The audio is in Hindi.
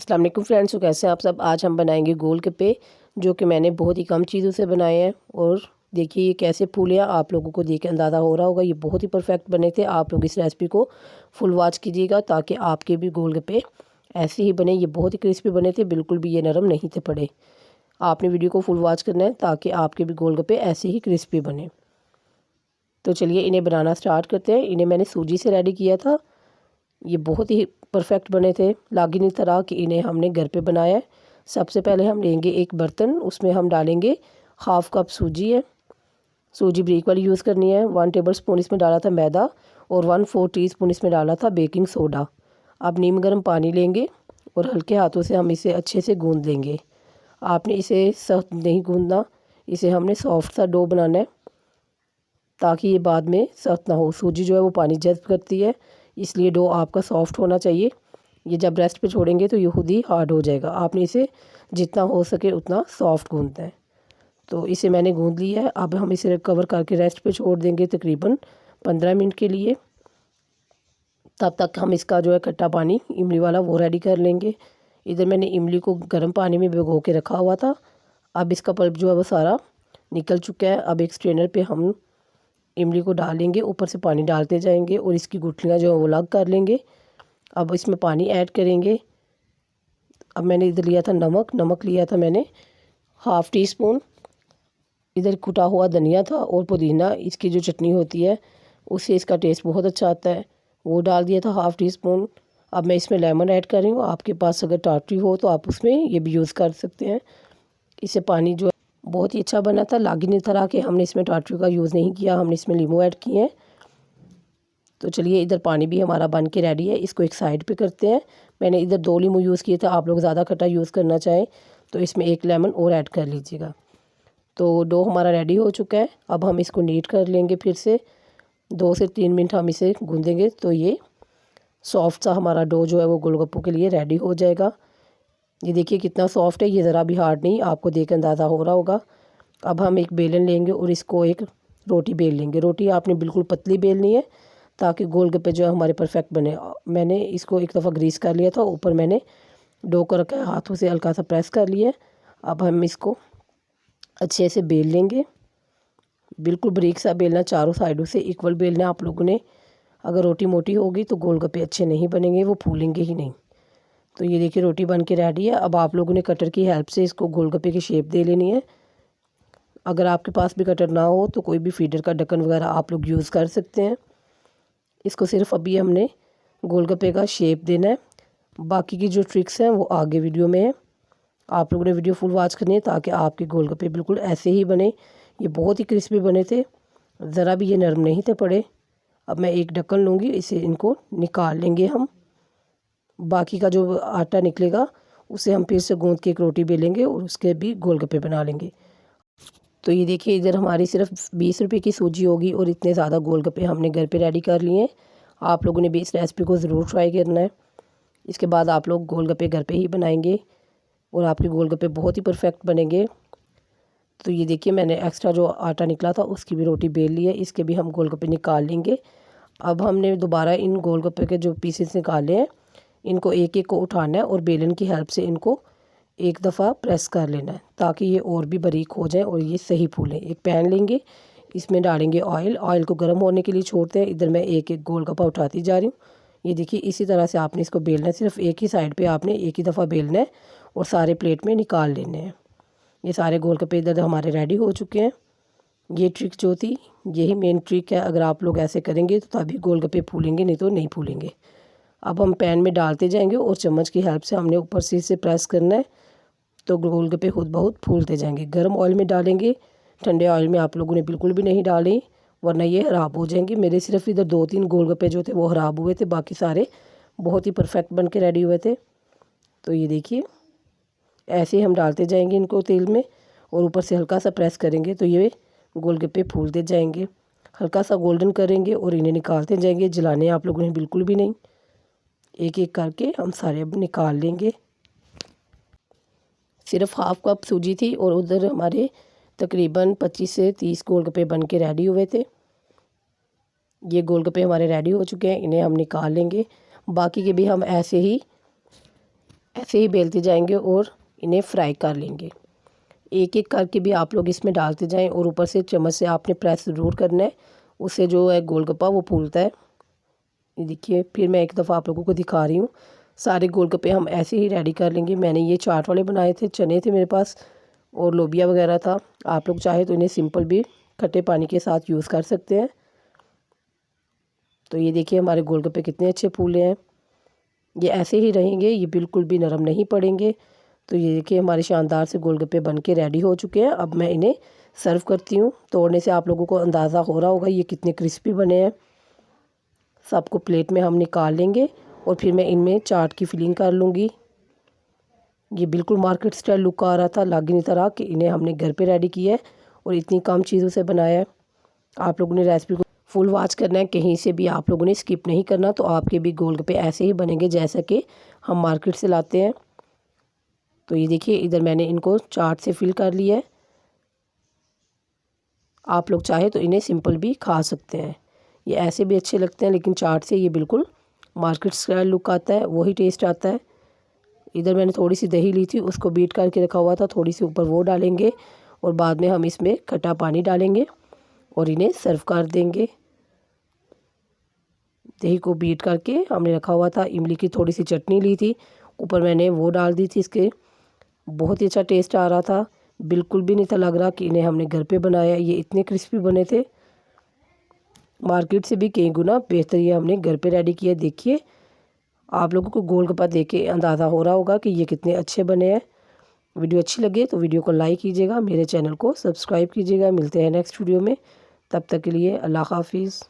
अस्सलाम वालेकुम फ्रेंड्स, तो कैसे हैं आप सब। आज हम बनाएंगे गोलगप्पे, जो कि मैंने बहुत ही कम चीज़ों से बनाए हैं। और देखिए ये कैसे फूले हैं, आप लोगों को देख के अंदाज़ा हो रहा होगा। ये बहुत ही परफेक्ट बने थे। आप लोग इस रेसिपी को फुल वॉच कीजिएगा ताकि आपके भी गोलगप्पे ऐसे ही बने। ये बहुत ही क्रिस्पी बने थे, बिल्कुल भी ये नरम नहीं थे पड़े। आपने वीडियो को फुल वॉच करना है ताकि आपके भी गोलगप्पे ऐसे ही क्रिस्पी बने। तो चलिए इन्हें बनाना स्टार्ट करते हैं। इन्हें मैंने सूजी से रेडी किया था। ये बहुत ही परफेक्ट बने थे, लागिनी तरह कि इन्हें हमने घर पे बनाया है। सबसे पहले हम लेंगे एक बर्तन, उसमें हम डालेंगे हाफ़ कप सूजी है। सूजी ब्रीक वाली यूज़ करनी है। 1 टेबल स्पून इसमें डाला था मैदा और 1/4 टीस्पून इसमें डाला था बेकिंग सोडा। अब नीम गर्म पानी लेंगे और हल्के हाथों से हम इसे अच्छे से गूँध लेंगे। आपने इसे सख्त नहीं गूँधना, इसे हमने सॉफ्ट सा डो बनाना है ताकि ये बाद में सख्त ना हो। सूजी जो है वो पानी जज़्ब करती है, इसलिए डो आपका सॉफ्ट होना चाहिए। ये जब रेस्ट पे छोड़ेंगे तो ये खुद ही हार्ड हो जाएगा। आपने इसे जितना हो सके उतना सॉफ्ट गूँधना है। तो इसे मैंने गूँध लिया है। अब हम इसे कवर करके रेस्ट पे छोड़ देंगे तकरीबन 15 मिनट के लिए। तब तक हम इसका जो है खट्टा पानी इमली वाला वो रेडी कर लेंगे। इधर मैंने इमली को गर्म पानी में भिगो के रखा हुआ था। अब इसका पल्प जो है वो सारा निकल चुका है। अब एक स्ट्रेनर पे हम इमली को डालेंगे, ऊपर से पानी डालते जाएंगे और इसकी गुठलियाँ जो है वो अलग कर लेंगे। अब इसमें पानी ऐड करेंगे। अब मैंने इधर लिया था नमक लिया था मैंने हाफ़ टी स्पून। इधर कुटा हुआ धनिया था और पुदीना, इसकी जो चटनी होती है उससे इसका टेस्ट बहुत अच्छा आता है, वो डाल दिया था हाफ़ टी स्पून। अब मैं इसमें लेमन ऐड कर रही हूँ। आपके पास अगर टाटरी हो तो आप उसमें ये भी यूज़ कर सकते हैं। इससे पानी जो है बहुत ही अच्छा बना था, लागिनी तरह के। हमने इसमें टाटरी का यूज़ नहीं किया, हमने इसमें नींबू ऐड किए हैं। तो चलिए इधर पानी भी हमारा बन के रेडी है, इसको एक साइड पे करते हैं। मैंने इधर 2 नींबू यूज़ किए थे, आप लोग ज़्यादा खट्टा यूज़ करना चाहें तो इसमें 1 लेमन और ऐड कर लीजिएगा। तो डो हमारा रेडी हो चुका है। अब हम इसको नीट कर लेंगे, फिर से 2 से 3 मिनट हम इसे गूँधेंगे तो ये सॉफ्ट सा हमारा डो जो है वो गोलगप्पों के लिए रेडी हो जाएगा। ये देखिए कितना सॉफ्ट है, ये ज़रा भी हार्ड नहीं, आपको देख अंदाज़ा हो रहा होगा। अब हम एक बेलन लेंगे और इसको एक रोटी बेल लेंगे। रोटी आपने बिल्कुल पतली बेलनी है ताकि गोलगप्पे जो है हमारे परफेक्ट बने। मैंने इसको एक दफ़ा ग्रीस कर लिया था, ऊपर मैंने डो को रखा है, हाथों से हल्का सा प्रेस कर लिया। अब हम इसको अच्छे से बेल लेंगे, बिल्कुल बारीक सा बेलना, चारों साइडों से इक्वल बेलना आप लोगों ने। अगर रोटी मोटी होगी तो गोलगप्पे अच्छे नहीं बनेंगे, वो फूलेंगे ही नहीं। तो ये देखिए रोटी बन के रेडी है। अब आप लोगों ने कटर की हेल्प से इसको गोलगप्पे की शेप दे लेनी है। अगर आपके पास भी कटर ना हो तो कोई भी फीडर का ढक्कन वगैरह आप लोग यूज़ कर सकते हैं। इसको सिर्फ अभी हमने गोलगप्पे का शेप देना है, बाकी की जो ट्रिक्स हैं वो आगे वीडियो में है। आप लोगों ने वीडियो फुल वॉच करनी है ताकि आपके गोलगप्पे बिल्कुल ऐसे ही बने। ये बहुत ही क्रिस्पी बने थे, ज़रा भी ये नरम नहीं थे पड़े। अब मैं एक ढक्कन लूँगी, इसे इनको निकाल लेंगे हम। बाकी का जो आटा निकलेगा उसे हम फिर से गूँध के एक रोटी बेलेंगे और उसके भी गोलगप्पे बना लेंगे। तो ये देखिए इधर हमारी सिर्फ 20 रुपये की सूजी होगी और इतने ज़्यादा गोलगप्पे हमने घर पे रेडी कर लिए हैं। आप लोगों ने भी इस रेसिपी को ज़रूर ट्राई करना है। इसके बाद आप लोग गोलगप्पे घर पे ही बनाएंगे और आपके गोलगप्पे बहुत ही परफेक्ट बनेंगे। तो ये देखिए मैंने एक्स्ट्रा जो आटा निकला था उसकी भी रोटी बेल ली है, इसके भी हम गोलगप्पे निकाल लेंगे। अब हमने दोबारा इन गोलगप्पे के जो पीसेस निकाले हैं इनको एक एक को उठाना है और बेलन की हेल्प से इनको एक दफ़ा प्रेस कर लेना है ताकि ये और भी बारीक हो जाए और ये सही फूलें। एक पैन लेंगे, इसमें डालेंगे ऑयल को गर्म होने के लिए छोड़ते हैं। इधर मैं एक एक गोलगप्पा उठाती जा रही हूँ। ये देखिए इसी तरह से आपने इसको बेलना है, सिर्फ एक ही साइड पे आपने एक ही दफ़ा बेलना है और सारे प्लेट में निकाल लेने हैं। ये सारे गोलगप्पे इधर हमारे रेडी हो चुके हैं। ये ट्रिक जो थी यही मेन ट्रिक है, अगर आप लोग ऐसे करेंगे तो तभी गोलगप्पे फूलेंगे, नहीं तो नहीं फूलेंगे। अब हम पैन में डालते जाएंगे और चम्मच की हेल्प से हमने ऊपर से इसे प्रेस करना है तो गोलगप्पे खुद बहुत फूलते जाएंगे। गर्म ऑयल में डालेंगे, ठंडे ऑयल में आप लोगों ने बिल्कुल भी नहीं डालें वरना ये ख़राब हो जाएंगे। मेरे सिर्फ इधर 2-3 गोलगप्पे जो थे वो ख़राब हुए थे, बाकी सारे बहुत ही परफेक्ट बन के रेडी हुए थे। तो ये देखिए ऐसे ही हम डालते जाएंगे इनको तेल में और ऊपर से हल्का सा प्रेस करेंगे तो ये गोलगप्पे फूलते जाएंगे। हल्का सा गोल्डन करेंगे और इन्हें निकालते जाएंगे, जलाने आप लोगों ने बिल्कुल भी नहीं। एक एक करके हम सारे अब निकाल लेंगे। सिर्फ हाफ़ कप सूजी थी और उधर हमारे तकरीबन 25 से 30 गोलगप्पे बन के रेडी हुए थे। ये गोलगप्पे हमारे रेडी हो चुके हैं, इन्हें हम निकाल लेंगे। बाकी के भी हम ऐसे ही बेलते जाएंगे और इन्हें फ्राई कर लेंगे। एक एक करके भी आप लोग इसमें डालते जाएं और ऊपर से चम्मच से आपने प्रेस ज़रूर करना है, उससे जो है गोलगप्पा वो फूलता है। ये देखिए, फिर मैं एक दफ़ा आप लोगों को दिखा रही हूँ। सारे गोलगप्पे हम ऐसे ही रेडी कर लेंगे। मैंने ये चाट वाले बनाए थे, चने थे मेरे पास और लोबिया वगैरह था। आप लोग चाहे तो इन्हें सिंपल भी खट्टे पानी के साथ यूज़ कर सकते हैं। तो ये देखिए हमारे गोलगप्पे कितने अच्छे फूले हैं। ये ऐसे ही रहेंगे, ये बिल्कुल भी नरम नहीं पड़ेंगे। तो ये देखिए हमारे शानदार से गोलगप्पे बन के रेडी हो चुके हैं। अब मैं इन्हें सर्व करती हूँ। तोड़ने से आप लोगों को अंदाज़ा हो रहा होगा ये कितने क्रिस्पी बने हैं। सबको प्लेट में हम निकाल लेंगे और फिर मैं इनमें चाट की फिलिंग कर लूँगी। ये बिल्कुल मार्केट स्टाइल लुक आ रहा था, लग नहीं तरह कि इन्हें हमने घर पे रेडी किया है और इतनी कम चीज़ों से बनाया है। आप लोगों ने रेसिपी को फुल वॉच करना है, कहीं से भी आप लोगों ने स्किप नहीं करना। तो आपके भी गोलगप्पे ऐसे ही बनेंगे जैसा कि हम मार्केट से लाते हैं। तो ये देखिए इधर मैंने इनको चाट से फिल कर लिया है। आप लोग चाहे तो इन्हें सिंपल भी खा सकते हैं, ये ऐसे भी अच्छे लगते हैं, लेकिन चाट से ये बिल्कुल मार्केट स्टाइल लुक आता है, वही टेस्ट आता है। इधर मैंने थोड़ी सी दही ली थी, उसको बीट करके रखा हुआ था, थोड़ी सी ऊपर वो डालेंगे और बाद में हम इसमें खट्टा पानी डालेंगे और इन्हें सर्व कर देंगे। दही को बीट करके हमने रखा हुआ था, इमली की थोड़ी सी चटनी ली थी, ऊपर मैंने वो डाल दी थी इसके। बहुत ही अच्छा टेस्ट आ रहा था, बिल्कुल भी नहीं था लग रहा कि इन्हें हमने घर पे बनाया। ये इतने क्रिस्पी बने थे, मार्केट से भी कई गुना बेहतर ये हमने घर पे रेडी किया। देखिए आप लोगों को गोलगप्पा देख के अंदाज़ा हो रहा होगा कि ये कितने अच्छे बने हैं। वीडियो अच्छी लगे तो वीडियो को लाइक कीजिएगा, मेरे चैनल को सब्सक्राइब कीजिएगा। मिलते हैं नेक्स्ट वीडियो में, तब तक के लिए अल्लाह हाफिज़।